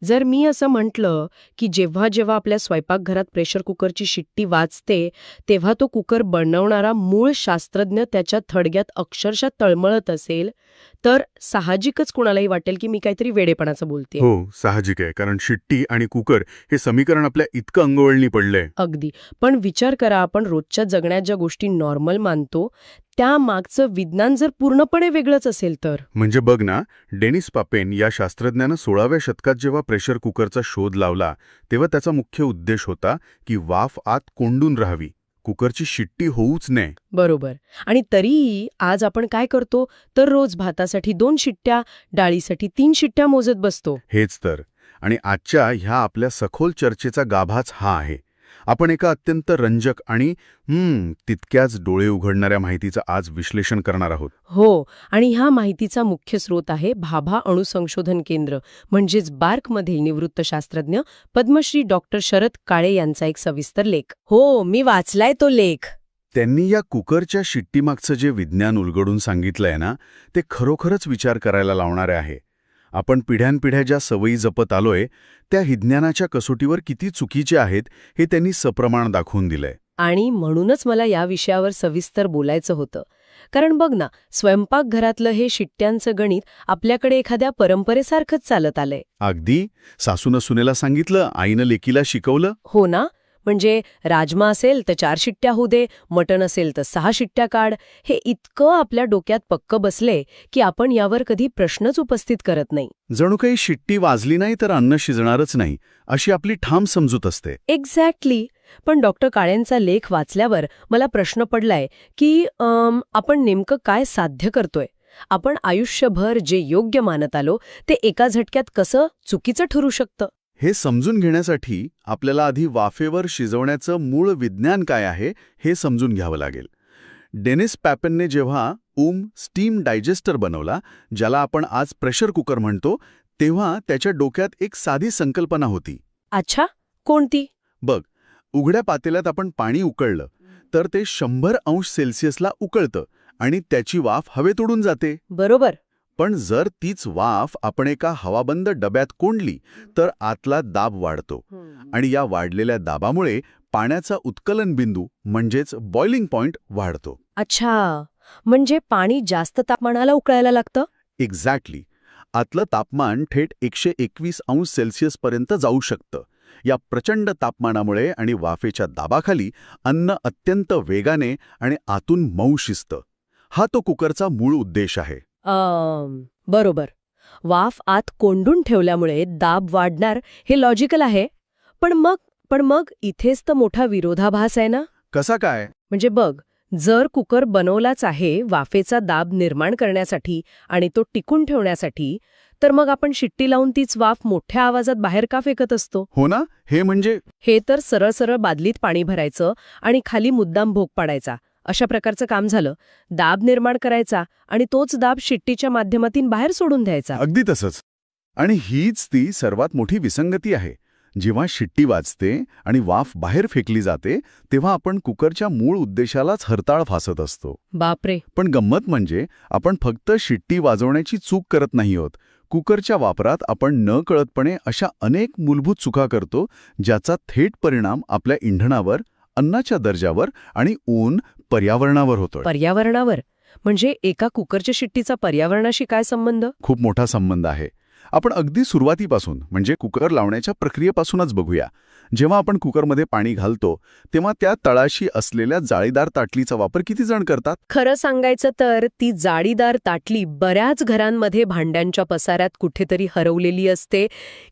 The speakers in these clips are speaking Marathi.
जर मी असं म्हटलं की जेव्हा जेव्हा आपल्या स्वयंपाकघरात प्रेशर कुकरची शिट्टी वाजते तेव्हा तो कुकर बनवणारा मूळ शास्त्रज्ञ त्याच्या थडग्यात अक्षरशः तळमळत असेल तर साहजिकच कुणालाही वाटेल की मी काहीतरी वेडेपणाचं बोलतेय. हो, साहजिक आहे. कारण शिट्टी आणि कुकर हे समीकरण आपल्या इतकं अंगवळणी पडलंय. अगदी. पण विचार करा, आपण रोजच्या जगण्यात ज्या गोष्टी नॉर्मल मानतो त्या मागचं विज्ञान जर पूर्णपणे वेगळंच असेल तर. म्हणजे बघ ना, डेनिस पापेन या शास्त्रज्ञानं 16व्या शतकात जेव्हा प्रेशर कुकरचा शोध लावला तेव्हा त्याचा मुख्य उद्देश होता की वाफ आत कोंडून राहावी, कुकरची शिट्टी होऊच नये. बरोबर. आणि तरीही आज आपण काय करतो तर रोज भातासाठी 2 शिट्ट्या, डाळीसाठी 3 शिट्ट्या मोजत बसतो. हेच तर. आणि आजच्या ह्या आपल्या सखोल चर्चेचा गाभाच हा आहे. आपण एका अत्यंत रंजक आणि तितक्याच डोळे उघडणाऱ्या माहितीचं आज विश्लेषण करणार आहोत. हो. आणि ह्या माहितीचा मुख्य स्रोत आहे भाभा अणुसंशोधन केंद्र म्हणजेच बार्कमधील निवृत्त शास्त्रज्ञ पद्मश्री डॉक्टर शरद काळे यांचा एक सविस्तर लेख. हो, मी वाचलाय तो लेख. त्यांनी या कुकरच्या शिट्टीमागचं जे विज्ञान उलगडून सांगितलंय ना, ते खरोखरच विचार करायला लावणारे आहे. आपण पिढ्यानपिढ्या ज्या सवयी जपत आलोय त्या विज्ञानाच्या कसोटीवर किती चुकीचे आहेत हे त्यांनी सप्रमाण दाखवून दिलंय. आणि म्हणूनच मला या विषयावर सविस्तर बोलायचं होतं. कारण बघ ना, स्वयंपाकघरातलं हे शिट्ट्यांचं गणित आपल्याकडे एखाद्या परंपरेसारखंच चालत आलंय. अगदी. सासूनं सुनेला सांगितलं, आईनं लेकीला शिकवलं. हो ना. म्हणजे राजमा असेल तर 4 शिट्ट्या होऊ दे, मटण असेल तर 6 शिट्ट्या काढ. हे इतकं आपल्या डोक्यात पक्क बसले की आपण यावर कधी प्रश्नच उपस्थित करत नाही. जणू काही शिट्टी वाजली नाही तर अन्न शिजणारच नाही, अशी आपली ठाम समजूत असते. एक्झॅक्टली. पण डॉक्टर काळेंचा लेख वाचल्यावर मला प्रश्न पडलाय की आपण नेमकं काय साध्य करतोय. आपण आयुष्यभर जे योग्य मानत आलो ते एका झटक्यात कसं चुकीचं ठरू शकतं. हे समजून घेण्यासाठी आपल्याला आधी वाफेवर शिजवण्याचं मूळ विज्ञान काय आहे हे समजून घ्यावं लागेल. डेनिस पॅपेनने जेव्हा स्टीम डायजेस्टर बनवला, ज्याला आपण आज प्रेशर कुकर म्हणतो, तेव्हा त्याच्या डोक्यात एक साधी संकल्पना होती. अच्छा, कोणती? बघ, उघड्या पातेल्यात आपण पाणी उकळलं तर ते 100°C उकळतं आणि त्याची वाफ हवेत उडून जाते. बरोबर. पण जर तीच वाफ आपण एका हवाबंद डब्यात कोंडली तर आतला दाब वाढतो आणि या वाढलेल्या दाबामुळे पाण्याचा उत्कलन बिंदू म्हणजेच बॉइलिंग पॉइंट वाढतो. अच्छा, म्हणजे पाणी जास्त तापमानाला उकळायला लागतं? एक्झॅक्टली. आतलं तापमान थेट 121°C पर्यंत जाऊ शकतं. या प्रचंड तापमानामुळे आणि वाफेच्या दाबाखाली अन्न अत्यंत वेगाने आणि आतून मऊ शिजतं. हा तो कुकरचा मूळ उद्देश आहे. बरोबर. वाफ आत कोंडून ठेवल्यामुळे दाब वाढणार हे लॉजिकल आहे. पण मग इथेच तर मोठा विरोधाभास आहे ना. कसा काय? म्हणजे बघ, जर कुकर बनवलाच आहे वाफेचा दाब निर्माण करण्यासाठी आणि तो टिकून ठेवण्यासाठी, तर मग आपण शिट्टी लावून तीच वाफ मोठ्या आवाजात बाहेर का फेकत असतो? हो ना. हे तर सरळ सरळ बादलीत पाणी भरायचं आणि खाली मुद्दाम भोग पाडायचा अशा प्रकारचं काम झालं. दाब निर्माण करायचा आणि तोच दाब शिट्टीच्या माध्यमातून बाहेर सोडून द्यायचा. अगदी तसंच. आणि हीच ती सर्वात मोठी विसंगती आहे. जेव्हा शिट्टी वाजते आणि वाफ बाहेर फेकली जाते तेव्हा आपण कुकरच्या मूळ उद्देशालाच हरताळ फासत असतो. बापरे. पण गंमत म्हणजे आपण फक्त शिट्टी वाजवण्याची चूक करत नाही आहोत. कुकरच्या वापरात आपण नकळतपणे अशा अनेक मूलभूत चुका करतो ज्याचा थेट परिणाम आपल्या इंधनावर, अन्नाच्या दर्जावर आणि पर्यावरणावर होतोय. पर्यावरणावर? म्हणजे एका कुकरच्या शिट्टीचा पर्यावरणाशी काय संबंध? खूप मोठा संबंध आहे. आपण अगदी सुरुवातीपासून म्हणजे कुकर लावण्याच्या प्रक्रियेपासूनच बघूया. जेव्हा आपण कुकरमध्ये पाणी घालतो तेव्हा त्या तळाशी असलेल्या जाळीदार ताटलीचा वापर किती जण करतात? खरं सांगायचं तर ती जाळीदार ताटली बऱ्याच घरांमध्ये भांड्यांच्या पसाऱ्यात कुठेतरी हरवलेली असते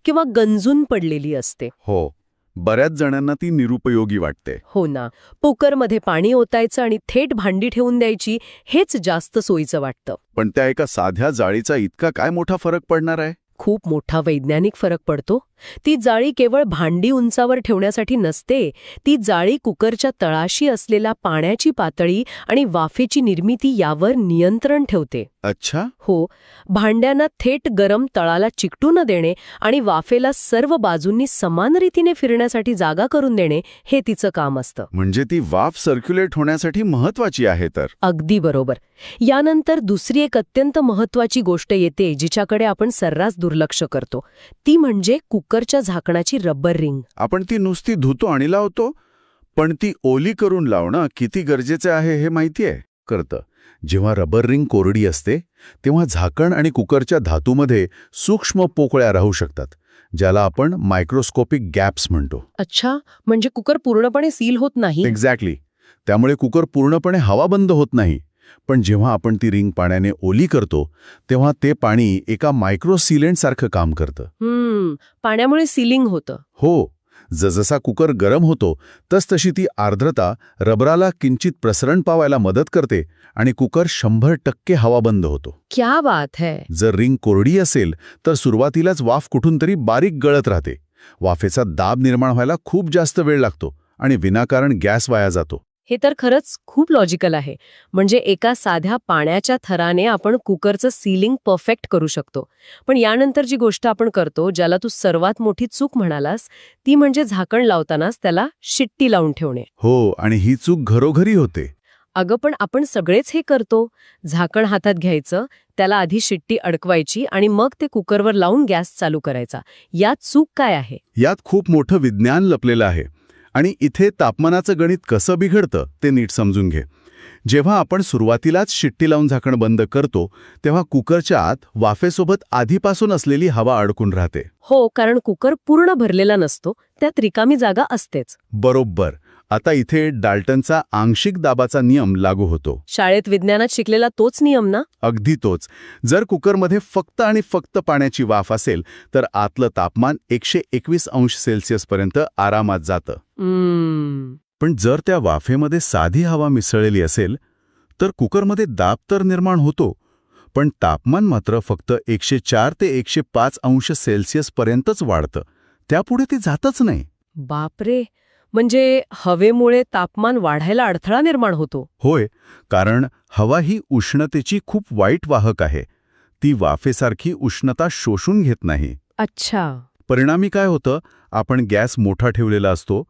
किंवा गंजून पडलेली असते. हो, बऱ्याच जणांना ती निरुपयोगी वाटते. हो ना. कुकरमध्ये पाणी ओतायचं आणि थेट भांडी ठेवून द्यायची हेच जास्त सोयीचं वाटतं. पण त्या एका साध्या जाळीचा इतका काय मोठा फरक पडणार आहे? खूप मोठा वैज्ञानिक फरक पडतो. ती जाळी केवळ भांडी उंचावर ठेवण्यासाठी नसते. ती जाळी कुकरच्या तळाशी असलेला पाण्याची पातळी आणि वाफेची निर्मिती यावर नियंत्रण ठेवते. अच्छा. हो, भांड्यांना थेट गरम तळाला चिकटू न देणे आणि वाफेला सर्व बाजूंनी समान रीतीने फिरण्यासाठी जागा करून देणे हे तिचं काम असतं. म्हणजे ती वाफ सर्क्युलेट होण्यासाठी महत्वाची आहे तर. अगदी बरोबर. यानंतर दुसरी एक अत्यंत महत्वाची गोष्ट येते जिच्याकडे आपण सर्रास दुर्लक्ष करतो. ती म्हणजे कुकरच्या झाकणाची रबर रिंग. आपण ती नुसती धुतो आणि लावतो, पण ती ओली करून लावणं किती गरजेचे आहे हे माहितीये? करतं. जेव्हा रबर रिंग कोरडी असते तेव्हा झाकण आणि कुकरच्या धातूमध्ये सूक्ष्म पोकळ्या राहू शकतात, ज्याला आपण मायक्रोस्कोपिक गॅप्स म्हणतो. अच्छा, म्हणजे कुकर पूर्णपणे सील होत नाही? एक्झॅक्टली. त्यामुळे कुकर पूर्णपणे हवाबंद होत नाही. पण जेव्हा आपण ती रिंग पाण्याने ओली करतो तेव्हा ते पाणी एका मायक्रोसिलेंटसारखं काम करतं. पाण्यामुळे सीलिंग होतं. हो. जसजसा कुकर गरम होतो तसतशी ती आर्द्रता रबराला किंचित प्रसरण पावायला मदत करते आणि कुकर 100% हवाबंद होतो. क्या बात है. जर रिंग कोरडी असेल तर सुरुवातीलाच वाफ कुठून तरी बारीक गळत राहते. वाफेचा दाब निर्माण व्हायला खूप जास्त वेळ लागतो आणि विनाकारण गॅस वाया जातो. हे तर खरंच खूप लॉजिकल आहे. म्हणजे एका साध्या पाण्याच्या थराने आपण कुकरचं सीलिंग परफेक्ट करू शकतो. पण यानंतर जी गोष्ट आपण करतो, ज्याला तू सर्वात मोठी चूक म्हणालास, ती म्हणजे झाकण लावतानाच त्याला शिट्टी लावून ठेवणे. हो, आणि ही चूक घरोघरी होते. अगं, पण आपण सगळेच हे करतो. झाकण हातात घ्यायचं, त्याला आधी शिट्टी अडकवायची आणि मग ते कुकरवर लावून गॅस चालू करायचा. यात चूक काय आहे? यात खूप मोठं विज्ञान लपलेलं आहे. आणि इथे तापमानाचं गणित कसं बिघडतं ते नीट समजून घे. जेव्हा आपण सुरुवातीलाच शिट्टी लावून झाकण बंद करतो तेव्हा कुकरच्या आत वाफेसोबत आधीपासून असलेली हवा अडकून राहते. हो, कारण कुकर पूर्ण भरलेला नसतो, त्यात रिकामी जागा असतेच. बरोबर. आता इथे डाल्टनचा आंशिक दाबाचा नियम लागू होतो. शाळेत विज्ञानात शिकलेला तोच नियम ना? अगदी तोच. जर कुकरमध्ये फक्त आणि फक्त पाण्याची वाफ असेल तर आतलं तापमान 121 अंश सेल्सिअस पर्यंत आरामात जातं. पण जर त्या वाफेमध्ये साधी हवा मिसळलेली असेल तर कुकरमध्ये दाब तर निर्माण होतो, पण तापमान मात्र फक्त 104 ते 105 अंश सेल्सिअस पर्यंतच वाढतं. त्यापुढे ते जातच नाही. बापरे. म्हणजे हवेमुळे तापमान वाढायला अडथळा निर्माण होतो? होय, कारण हवा ही उष्णतेची खूप वाईट वाहक आहे. ती वाफेसारखी उष्णता शोषून घेत नाही. अच्छा. परिणामी काय होतं, आपण गॅस मोठा ठेवलेला असतो.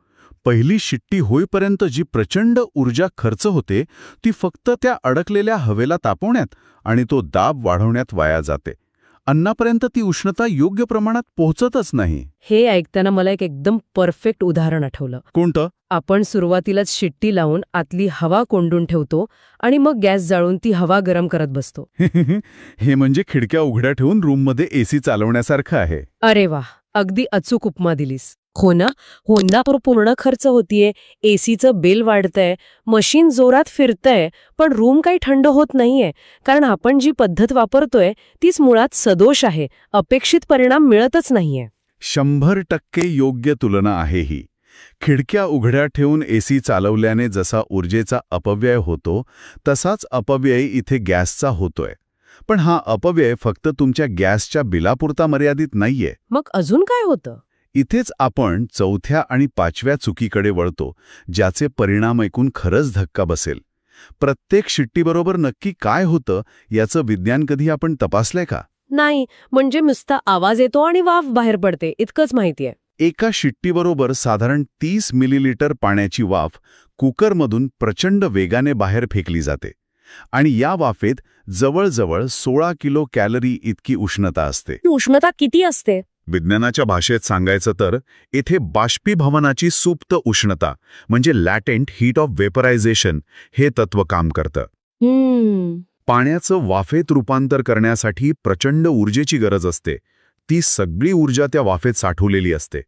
पहिली शिट्टी होईपर्यंत जी प्रचंड ऊर्जा खर्च होते ती फक्त त्या अडकलेल्या हवेला तापवण्यात आणि तो दाब वाढवण्यात वाया जाते. अन्नापर्यंत ती उष्णता योग्य प्रमाणात पोहोचतच नाही. हे ऐकताना मला एक एकदम परफेक्ट उदाहरण आठवलं. कोणतं? आपण सुरुवातीलाच शिट्टी लावून आतली हवा कोंडून ठेवतो आणि मग गॅस जाळून ती हवा गरम करत बसतो. हे म्हणजे खिडक्या उघड्या ठेवून रूममध्ये एसी चालवण्यासारखं आहे. अरे वा, अगदी अचूक उपमा दिलीस. हो ना, होंडा पूर्ण खर्च होतीये, एसीचं बिल वाढतंय, मशीन जोरात फिरतंय, पण रूम काही थंड होत नाहीये, कारण आपण जी पद्धत वापरतोय तीच मुळात सदोष आहे. अपेक्षित परिणाम मिळतच नाहीये. 100% योग्य तुलना आहे ही. खिडक्या उघड्या ठेवून एसी चालवल्याने जसा ऊर्जेचा अपव्यय होतो तसाच अपव्यय इथे गॅसचा होतोय. पण हा अपव्यय फक्त तुमच्या गॅसच्या बिलापुरता मर्यादित नाहीये. मग अजून काय होतं? इथेच आपण चौथ्या आणि पाचव्या चुकीकडे वळतो, ज्याचे परिणाम ऐकून खरंच धक्का बसेल. प्रत्येक शिट्टीबरोबर नक्की काय होतं याचं विज्ञान कधी आपण तपासलंय का? नाही, म्हणजे नुसता आवाज येतो आणि वाफ बाहेर पडते इतकंच माहितीये. एका शिट्टीबरोबर साधारण 30 मिलीलिटर पाण्याची वाफ कुकरमधून प्रचंड वेगाने बाहेर फेकली जाते आणि या वाफेत जवळजवळ 16 किलो कॅलरी इतकी उष्णता असते. उष्णता किती असते? विज्ञानाच्या भाषेत सांगायचं तर इथे बाष्पीभवनाची सुप्त उष्णता म्हणजे लॅटेंट हीट ऑफ वेपरायझेशन हे तत्व काम करतं. पाण्याचं वाफेत रूपांतर करण्यासाठी प्रचंड ऊर्जेची गरज असते. ती सगळी ऊर्जा त्या वाफेत साठवलेली असते.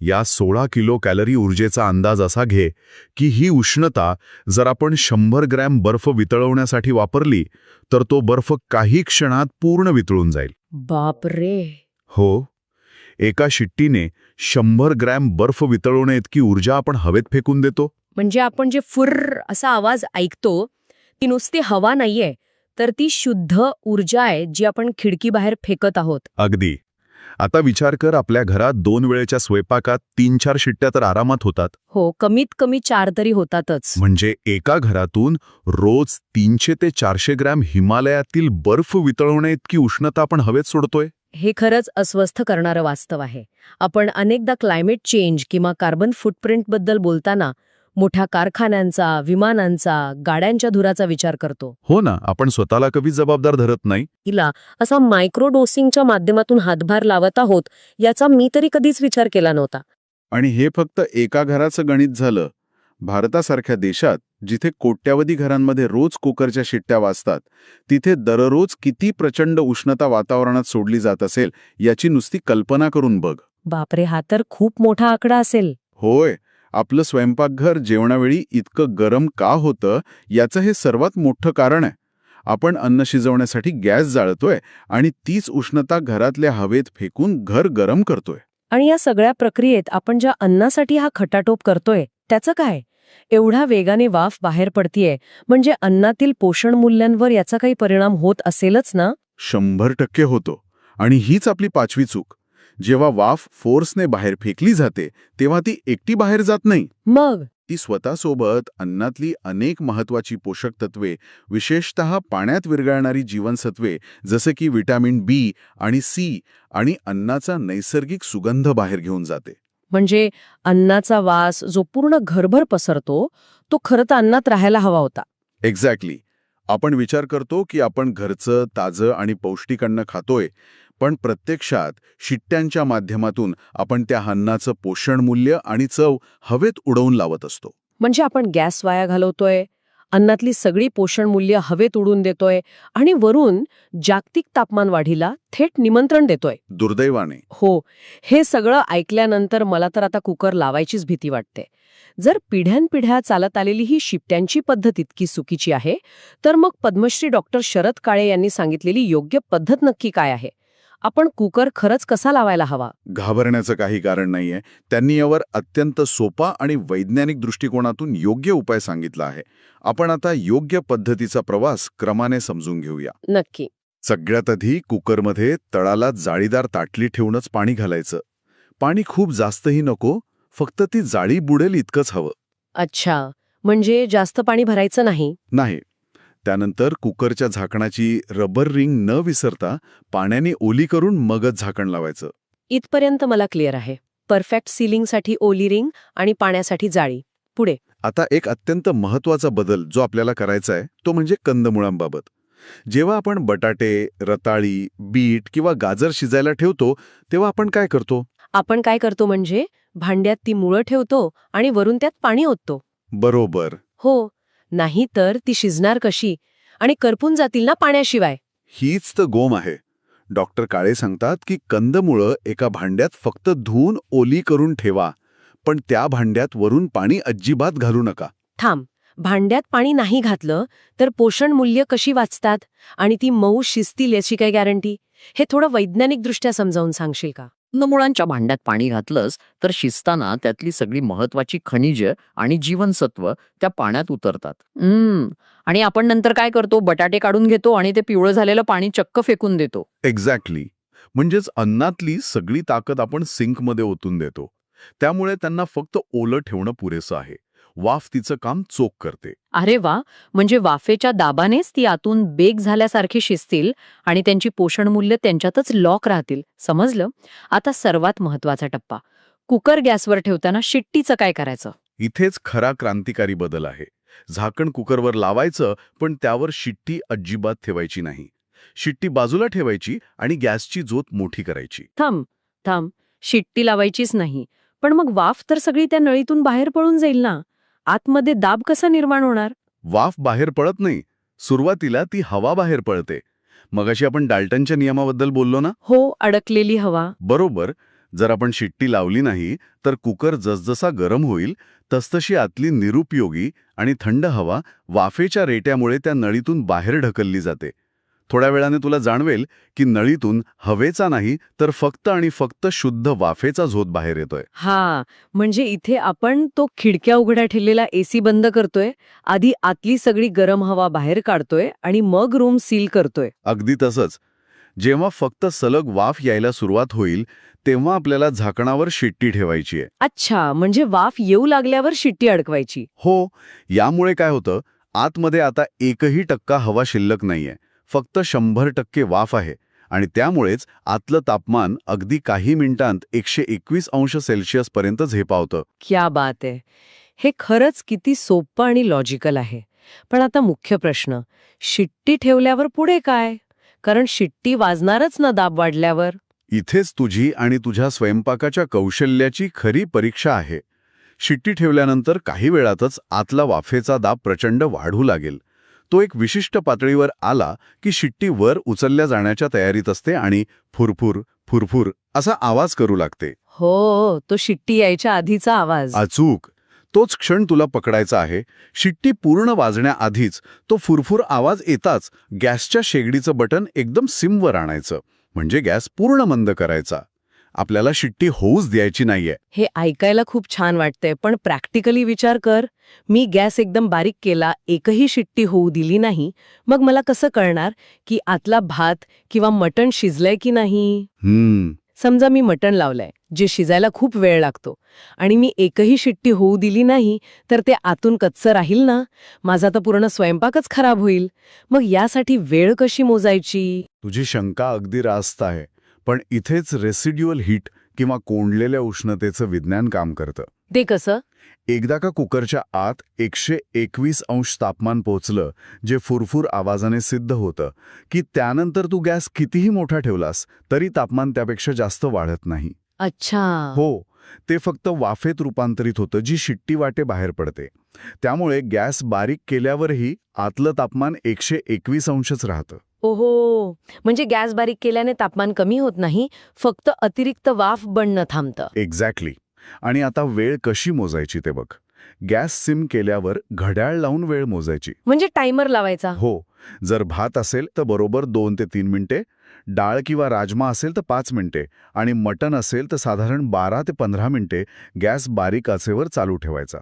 या 16 किलो कॅलरी ऊर्जेचा अंदाज असा घे की ही उष्णता जर आपण 100 ग्रॅम बर्फ वितळवण्यासाठी वापरली तर तो बर्फ काही क्षणात पूर्ण वितळून जाईल. बापरे. हो, एका शिट्टीने 100 ग्रॅम बर्फ वितळवणे इतकी ऊर्जा आपण हवेत फेकून देतो. म्हणजे आपण जे फुर्र असा आवाज ऐकतो ती नुसती हवा नाहीये, तर ती शुद्ध ऊर्जा आहे जी आपण खिडकी बाहेर फेकत आहोत. अगदी. आता विचार कर, आपल्या घरात 2 वेळेच्या स्वयंपाकात 3-4 शिट्ट्या तर आरामात होतात. हो, कमीत कमी 4 तरी होतातच. म्हणजे एका घरातून रोज 300 ते 400 ग्रॅम हिमालयातील बर्फ वितळवण्या इतकी उष्णता आपण हवेत सोडतोय. हे खरंच अस्वस्थ करणारं वास्तव आहे. आपण अनेकदा क्लायमेट चेंज किंवा कार्बन फूटप्रिंटबद्दल बोलताना मोठ्या कारखान्यांचा, विमानांचा, गाड्यांच्या धुराचा विचार करतो. हो ना, आपण स्वतःला कधी जबाबदार धरत नाही. तिला असा मायक्रो डोसिंगच्या माध्यमातून हातभार लावत आहोत याचा मी तरी कधीच विचार केला नव्हता. आणि हे फक्त एका घराचं गणित झालं. भारतासारख्या देशात जिथे कोट्यावधी घरांमध्ये रोज कुकरच्या शिट्ट्या वाजतात, तिथे दररोज किती प्रचंड उष्णता वातावरणात सोडली जात असेल याची नुसती कल्पना करून बघ. बापरे, हा तर खूप मोठा आकडा असेल. होय, आपलं स्वयंपाकघर जेवणावेळी इतकं गरम का होतं याचं हे सर्वात मोठं कारण आहे. आपण अन्न शिजवण्यासाठी गॅस जाळतोय आणि तीच उष्णता घरातल्या हवेत फेकून घर गरम करतोय. आणि या सगळ्या प्रक्रियेत आपण ज्या अन्नासाठी हा खटाटोप करतोय त्याचं काय? एवढ्या वेगाने वाफ बाहेर पडतीये, म्हणजे अन्नातील पोषण मूल्यांवर याचा काही परिणाम होत असेलच ना? 100% होतो. आणि हीच आपली 5वी चूक. जेव्हा वाफ फोर्सने बाहेर फेकली जाते तेव्हा ती एकटी बाहेर जात नाही. मग ती स्वतःसोबत अन्नातली अनेक महत्वाची पोषक तत्वे, विशेषतः पाण्यात विरघळणारी जीवनसत्वे जसे की व्हिटॅमिन बी आणि सी आणि अन्नाचा नैसर्गिक सुगंध बाहेर घेऊन जाते. म्हणजे अन्नाचा वास जो पूर्ण घरभर पसरतो तो खरं तर अन्नात राहायला हवा होता. एक्झॅक्टली. आपण विचार करतो की आपण घरचं, ताजं आणि पौष्टिक अन्न खातोय, पण प्रत्यक्षात शिट्ट्यांच्या माध्यमातून आपण त्या अन्नाचं पोषण मूल्य आणि चव हवेत उडवून लावत असतो. म्हणजे आपण गॅस वाया घालवतोय, अन्नातली सगळी पोषण मूल्य हवेत उडून देतोय आणि वरून जागतिक तापमान वाढीला थेट निमंत्रण देतोय. दुर्दैवाने. हो, हे सगळं ऐकल्यानंतर मला तर आता कुकर लावायचीच भीती वाटते. जर पिढ्यानपिढ्या चालत आलेली ही शिट्ट्यांची पद्धत इतकी चुकीची आहे, तर मग पद्मश्री डॉक्टर शरद काळे यांनी सांगितलेली योग्य पद्धत नक्की काय आहे? आपण कुकर खरंच कसा लावायला हवा? घाबरण्याचं काही कारण नाहीये. त्यांनी यावर अत्यंत सोपा आणि वैज्ञानिक दृष्टिकोनातून योग्य उपाय सांगितला आहे. आपण आता योग्य पद्धतीचा प्रवास क्रमाने समजून घेऊया. नक्की. सगळ्यात आधी कुकरमध्ये तळाला जाळीदार ताटली ठेवूनच पाणी घालायचं. पाणी खूप जास्तही नको, फक्त ती जाळी बुडेल इतकंच हवं. अच्छा, म्हणजे जास्त पाणी भरायचं नाही. नाही. त्यानंतर कुकरच्या झाकणाची रबर रिंग न विसरता पाण्याने ओली करून मगच झाकण लावायचं. इथपर्यंत मला क्लिअर आहे. परफेक्ट सीलिंगसाठी ओली रिंग आणि पाण्यासाठी जाळी. पुढे आता एक अत्यंत महत्वाचा बदल जो आपल्याला करायचा आहे तो म्हणजे कंदमुळांबाबत. जेव्हा आपण बटाटे, रताळी, बीट किंवा गाजर शिजायला ठेवतो तेव्हा आपण काय करतो? आपण काय करतो म्हणजे भांड्यात ती मुळं ठेवतो आणि वरून त्यात पाणी ओततो. बरोबर. हो, नाही तर ती शिजणार कशी आणि करपून जातील ना पाण्याशिवाय. हीच तर गोम आहे. डॉक्टर काळे सांगतात की कंदमुळं एका भांड्यात फक्त धुवून ओली करून ठेवा, पण त्या भांड्यात वरून पाणी अजिबात घालू नका. थांब, भांड्यात पाणी नाही घातलं तर पोषण मूल्य कशी वाचतात आणि ती मऊ शिजतील याची काय गॅरंटी? हे थोडं वैज्ञानिकदृष्ट्या समजावून सांगशील का? कंदमुळांच्या भांड्यात पाणी घातलंस तर शिजताना त्यातली सगळी महत्वाची खनिजं आणि जीवनसत्व त्या पाण्यात उतरतात. आणि आपण नंतर काय करतो? बटाटे काढून घेतो आणि ते पिवळं झालेलं पाणी चक्क फेकून देतो. एक्झॅक्टली. म्हणजेच अन्नातली सगळी ताकद आपण सिंकमध्ये ओतून देतो. त्यामुळे त्यांना फक्त ओलं ठेवणं पुरेसं आहे. वाफ तिचं काम चोख करते. अरे वा, म्हणजे वाफेच्या दाबानेच ती आतून बेक झाल्यासारखी शिजतील आणि त्यांची पोषण मूल्य त्यांच्यातच लॉक राहतील. समजलं. आता सर्वात महत्वाचा टप्पा, कुकर गॅसवर ठेवताना शिट्टीचं काय करायचं? इथेच खरा क्रांतिकारी बदल आहे. झाकण कुकरवर लावायचं, पण त्यावर शिट्टी अजिबात ठेवायची नाही. शिट्टी बाजूला ठेवायची आणि गॅसची ज्योत मोठी करायची. थांब, शिट्टी लावायचीच नाही. पण मग वाफ तर सगळी त्या नळीतून बाहेर पळून जाईल ना. आतमध्ये दाब कसा निर्माण होणार? वाफ बाहेर पळत नाही. सुरुवातीला ती हवा बाहेर पळते. मगाशी आपण डाल्टनच्या नियमाबद्दल बोललो ना? हो, अडकलेली हवा. बरोबर. जर आपण शिट्टी लावली नाही तर कुकर जसजसा गरम होईल तसतशी आतली निरुपयोगी आणि थंड हवा वाफेच्या रेट्यामुळे त्या नळीतून बाहेर ढकलली जाते. थोड्या वेळाने तुला जाणवेल की नळीतून हवेचा नाही तर फक्त आणि फक्त शुद्ध वाफेचा झोत बाहेर येतोय. हा, म्हणजे इथे आपण तो खिडक्या उघड्या ठेवलेला एसी बंद करतोय, आधी आतली सगळी गरम हवा बाहेर काढतोय आणि मग रूम सील करतोय. अगदी तसंच. जेव्हा फक्त सलग वाफ यायला सुरुवात होईल तेव्हा आपल्याला झाकणावर शिट्टी ठेवायची आहे. अच्छा, म्हणजे वाफ येऊ लागल्यावर शिट्टी अडकवायची. हो, यामुळे काय होतं, आतमध्ये आता 1% हवा शिल्लक नाहीये, फक्त 100% वाफ आहे आणि त्यामुळेच आतलं तापमान अगदी काही मिनिटांत 121 अंश सेल्सिअस पर्यंत झेपावतं. क्या बात आहे. हे खरंच किती सोपं आणि लॉजिकल आहे. पण आता मुख्य प्रश्न, शिट्टी ठेवल्यावर पुढे काय? कारण शिट्टी वाजणारच ना दाब वाढल्यावर. इथेच तुझी आणि तुझ्या स्वयंपाकाच्या कौशल्याची खरी परीक्षा आहे. शिट्टी ठेवल्यानंतर काही वेळातच आतला वाफेचा दाब प्रचंड वाढू लागेल. तो एक विशिष्ट पातळीवर आला की शिट्टी वर उचलल्या जाण्याच्या तयारीत असते आणि फुरफुर फुरफुर असा आवाज करू लागते. हो, तो शिट्टी यायच्या आधीचा आवाज. अचूक. तोच क्षण तुला पकडायचा आहे. शिट्टी पूर्ण वाजण्याआधीच तो फुरफुर आवाज येताच गॅसच्या शेगडीचं बटन एकदम सिमवर आणायचं, म्हणजे गॅस पूर्ण मंद करायचा. आपल्याला शिट्टी होऊच द्यायची नाहीये. हे ऐकायला खूप छान वाटतंय, पण प्रॅक्टिकली विचार कर. मी गॅस एकदम बारीक केला, एकही शिट्टी होऊ दिली नाही, मग मला कसं कळणार की आतला भात किंवा मटण शिजलंय की नाही? समजा मी मटण लावलंय, जे शिजायला खूप वेळ लागतो, आणि मी एकही शिट्टी होऊ दिली नाही, तर ते आतून कच्चं राहील ना? माझा तर पूर्ण स्वयंपाकच खराब होईल. मग यासाठी वेळ कशी मोजायची? तुझी शंका अगदी रास्त आहे, पण इथेच रेसिड्युअल हीट किंवा कोंडलेल्या उष्णतेचं विज्ञान काम करतं. ते कसं? एकदा का कुकरच्या आत 121 अंश तापमान पोहोचलं, जे फुरफुर आवाजाने सिद्ध होतं, की त्यानंतर तू गॅस कितीही मोठा ठेवलास तरी तापमान त्यापेक्षा जास्त वाढत नाही. अच्छा. हो, ते फक्त वाफेत रूपांतरित होतं, जी शिट्टी वाटे बाहेर पडते. त्यामुळे गॅस बारीक केल्यावरही आतलं तापमान 121 अंशच राहतं. ओहो, म्हणजे गॅस बारीक केल्याने तापमान कमी होत नाही, फक्त अतिरिक्त वाफ बनणं थांबतं. एक्झॅक्टली. आणि आता वेळ कशी मोजायची ते बघ. गॅस सिम केल्यावर घड्याळ लावून वेळ मोजायची. म्हणजे टायमर लावायचा? हो. जर भात असेल तर बरोबर 2 ते 3 मिनिटे, डाळ किंवा राजमा असेल तर 5 मिनिटे आणि मटण असेल तर साधारण 12 ते 15 मिनिटे गॅस बारीक आचेवर चालू ठेवायचा.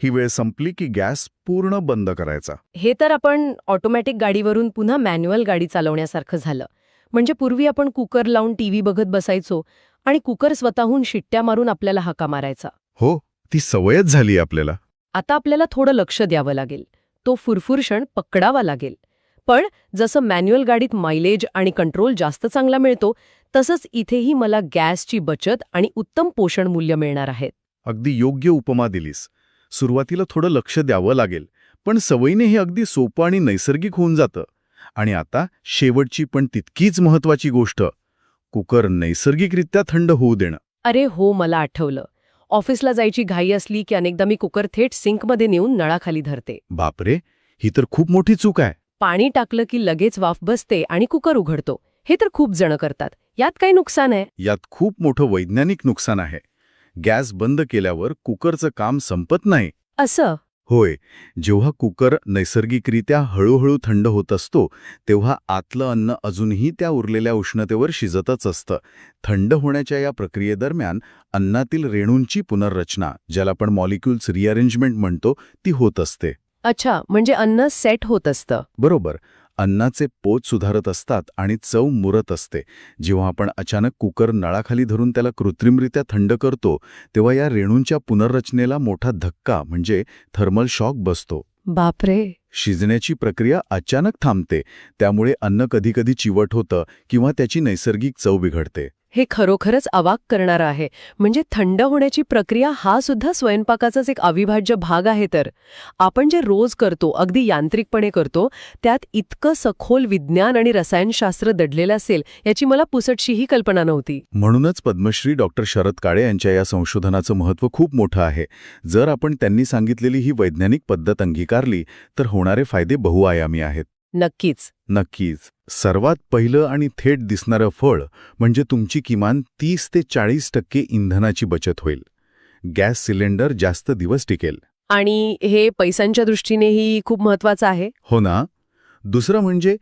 ही वेळ संपली की गॅस पूर्ण बंद करायचा. हे तर आपण ऑटोमॅटिक गाडीवरून पुन्हा मॅन्युअल गाडी चालवण्यासारखं झालं. म्हणजे पूर्वी आपण कुकर लावून टीव्ही बघत बसायचो आणि कुकर स्वतःहून शिट्ट्या मारून आपल्याला हाका मारायचा. हो, ती सवयच झाली आपल्याला. आता आपल्याला थोडं लक्ष द्यावं लागेल. तो फुरफुर क्षण पकडावा लागेल. पण जसं मॅन्युअल गाडीत मायलेज आणि कंट्रोल जास्त चांगला मिळतो, तसंच इथेही मला गॅसची बचत आणि उत्तम पोषण मूल्य मिळणार आहेत. अगदी योग्य उपमा दिलीस. सुरुवातीला थोडं लक्ष द्यावं लागेल, पण सवयीने हे अगदी सोपं आणि नैसर्गिक होऊन जातं. आणि आता शेवटची पण तितकीच महत्वाची गोष्ट, कुकर नैसर्गिकरित्या थंड होऊ देणं. अरे हो, मला आठवलं. ऑफिसला जायची घाई असली की अनेकदा मी कुकर थेट सिंकमध्ये नेऊन नळाखाली धरते. बापरे, ही तर खूप मोठी चूक आहे. पाणी टाकलं की लगेच वाफ बसते आणि कुकर उघडतो. हे तर खूप जण करतात. यात काय नुकसान आहे? यात खूप मोठं वैज्ञानिक नुकसान आहे. गॅस बंद केल्यावर कुकरचं काम संपत नाही. असं? होय. जेव्हा कुकर नैसर्गिकरित्या हळूहळू थंड होत असतो, तेव्हा आतलं अन्न अजूनही त्या उरलेल्या उष्णतेवर शिजतच असतं. थंड होण्याच्या या प्रक्रियेदरम्यान अन्नातील रेणूंची पुनर्रचना, ज्याला आपण मॉलिक्युल्स रिअरेंजमेंट म्हणतो, ती होत असते. अच्छा, म्हणजे अन्न सेट होत असतं. बरोबर. अन्नाचे पोत सुधारत असतात आणि चव मुरत असते. जेव्हा आपण अचानक कुकर नळाखाली धरून त्याला कृत्रिमरित्या थंड करतो, तेव्हा या रेणूंच्या पुनर्रचनेला मोठा धक्का म्हणजे थर्मल शॉक बसतो. बापरे. शिजण्याची प्रक्रिया अचानक थांबते. त्यामुळे अन्न कधीकधी चिवट होतं किंवा त्याची नैसर्गिक चव बिघडते. हे खरोखरच अवाक करणारं आहे. म्हणजे थंड होण्याची प्रक्रिया हा सुद्धा स्वयंपाकाचाच एक अविभाज्य भाग आहे. तर आपण जे रोज करतो, अगदी यांत्रिकपणे करतो, त्यात इतकं सखोल विज्ञान आणि रसायनशास्त्र दडलेलं असेल याची मला पुसटशीही कल्पना नव्हती. म्हणूनच पद्मश्री डॉक्टर शरद काळे यांच्या या संशोधनाचं महत्त्व खूप मोठं आहे. जर आपण त्यांनी सांगितलेली ही वैज्ञानिक पद्धत अंगीकारली तर होणारे फायदे बहुआयामी आहेत. नक्कीच. नक्कीच. सर्वात पहिलं आणि थेट दिसणारं फळ म्हणजे तुमची किमान 30 ते 40% इंधनाची बचत होईल. गॅस सिलेंडर जास्त दिवस टिकेल. आणि हे पैशांच्या दृष्टीनेही खूप महत्वाचं आहे. हो ना. दुसरं म्हणजे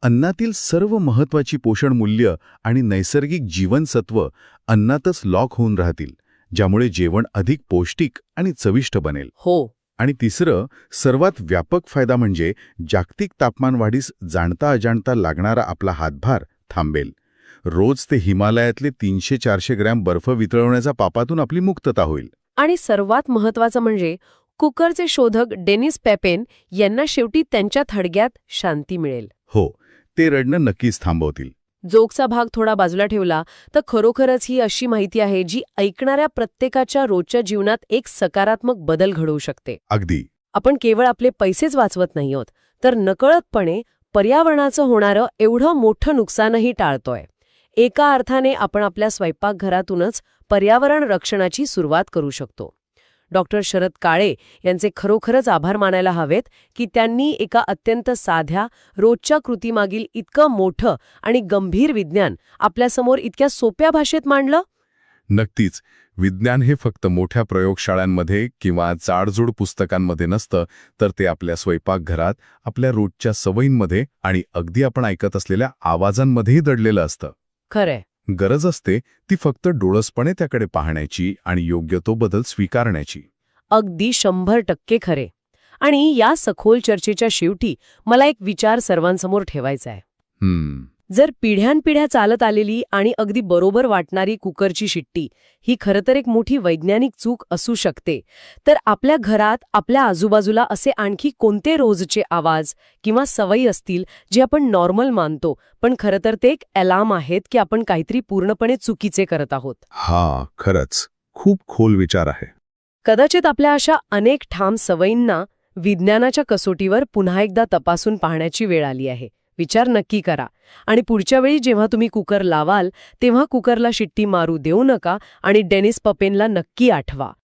अन्नातील सर्व महत्वाची पोषण मूल्य आणि नैसर्गिक जीवनसत्व अन्नातच लॉक होऊन राहतील, ज्यामुळे जेवण अधिक पौष्टिक आणि चविष्ट बनेल. हो. आणि तिसरं, सर्वात व्यापक फायदा म्हणजे जागतिक तापमानवाढीस जाणता अजाणता लागणारा आपला हातभार थांबेल. रोज ते हिमालयातले 300-400 ग्रॅम बर्फ वितळवण्याच्या पापातून आपली मुक्तता होईल. आणि सर्वात महत्वाचं म्हणजे कुकरचे शोधक डेनिस पॅपेन यांना शेवटी त्यांच्या थडग्यात शांती मिळेल. हो, ते रडणं नक्कीच थांबवतील. जोकचा भाग थोडा बाजूला ठेवला तर खरोखरच ही अशी माहिती आहे जी ऐकणाऱ्या प्रत्येकाच्या रोजच्या जीवनात एक सकारात्मक बदल घडवू शकते. अगदी. आपण केवळ आपले पैसेच वाचवत नाही आहोत, तर नकळतपणे पर्यावरणाचं होणारं एवढं मोठं नुकसानही टाळतोय. एका अर्थाने आपण आपल्या स्वयंपाकघरातूनच पर्यावरण रक्षणाची सुरुवात करू शकतो. डॉक्टर शरद काळे यांचे खरोखरच आभार मानायला हवेत की त्यांनी एका अत्यंत साध्या रोजच्या कृतीमागील इतकं मोठं आणि गंभीर विज्ञान आपल्यासमोर इतक्या सोप्या भाषेत मांडलं. नक्कीच. विज्ञान हे फक्त मोठ्या प्रयोगशाळांमध्ये किंवा जाडजूड पुस्तकांमध्ये नसतं, तर ते आपल्या स्वयंपाकघरात, आपल्या रोजच्या सवयींमध्ये आणि अगदी आपण ऐकत असलेल्या आवाजांमध्येही दडलेलं असतं. खरंय. गरज असते ती फक्त डोळसपणे त्याकडे पाहण्याची आणि योग्य तो बदल स्वीकारण्याची. अगदी 100% खरे. आणि या सखोल चर्चेच्या शेवटी मला एक विचार सर्वांसमोर ठेवायचा आहे. जर पिढ्यानपिढ्या चालत आलेली आणि अगदी बरोबर वाटणारी कुकरची शिट्टी ही खरं तर एक मोठी वैज्ञानिक चूक असू शकते, तर आपल्या घरात, आपल्या आजूबाजूला असे आणखी कोणते रोजचे आवाज किंवा सवयी असतील जे आपण नॉर्मल मानतो, पण खरं तर ते एक अलार्म आहेत की आपण काहीतरी पूर्णपणे चुकीचे करत आहोत? हा, खरंच खूप खोल विचार आहे. कदाचित आपल्या अशा अनेक ठाम सवयींना विज्ञानाच्या कसोटीवर पुन्हा एकदा तपासून पाहण्याची वेळ आली आहे. विचार नक्की करा आणि पुढच्या वेळी जेव्हा तुम्ही कुकर लावाल तेव्हा कुकरला शिट्टी मारू देऊ नका आणि डेनिस पपेनला नक्की आठवा.